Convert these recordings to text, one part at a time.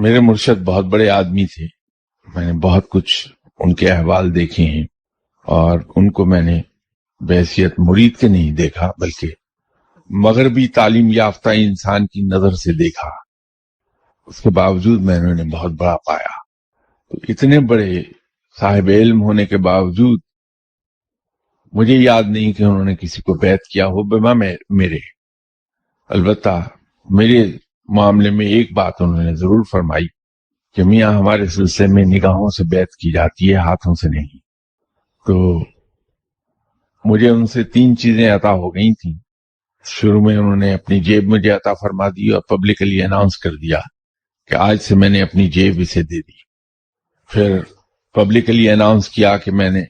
میرے مرشد بہت بڑے آدمی تھے، میں نے بہت کچھ ان کے احوال دیکھے ہیں، اور ان کو میں نے بحیثیت مرید کے نہیں دیکھا بلکہ مغربی تعلیم یافتہ انسان کی نظر سے دیکھا۔ اس کے باوجود میں نے انہیں بہت بڑا پایا۔ تو اتنے بڑے صاحب علم ہونے کے باوجود مجھے یاد نہیں کہ انہوں نے کسی کو بیعت کیا ہو بما میرے۔ البتہ میرے معاملے میں ایک بات انہوں نے ضرور فرمائی کہ میاں ہمارے سلسلے میں نگاہوں سے بیعت کی جاتی ہے، ہاتھوں سے نہیں۔ تو مجھے ان سے 3 چیزیں عطا ہو گئی تھیں۔ شروع میں انہوں نے اپنی جیب مجھے عطا فرما دی اور پبلکلی اناؤنس کر دیا کہ آج سے میں نے اپنی جیب اسے دے دی۔ پھر پبلکلی اناؤنس کیا کہ میں نے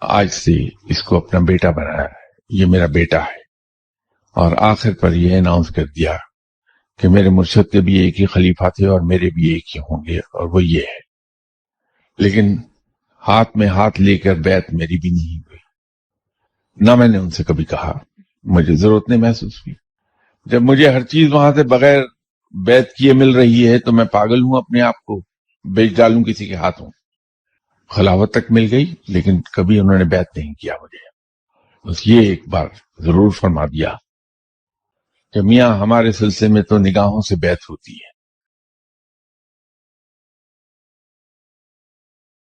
آج سے اس کو اپنا بیٹا بنایا ہے، یہ میرا بیٹا ہے۔ اور آخر پر یہ اناؤنس کر دیا کہ میرے مرشد کے بھی ایک ہی خلیفہ تھے اور میرے بھی ایک ہی ہوں گے، اور وہ یہ ہے۔ لیکن ہاتھ میں ہاتھ لے کر بیعت میری بھی نہیں ہوئی، نہ میں نے ان سے کبھی کہا، مجھے ضرورت نہیں محسوس ہوئی۔ جب مجھے ہر چیز وہاں سے بغیر بیعت کیے مل رہی ہے تو میں پاگل ہوں اپنے آپ کو بیچ ڈالوں کسی کے ہاتھوں۔ خلافت تک مل گئی لیکن کبھی انہوں نے بیعت نہیں کیا مجھے۔ بس یہ ایک بار ضرور فرما دیا کہ میاں ہمارے سلسلے میں تو نگاہوں سے بیعت ہوتی ہے۔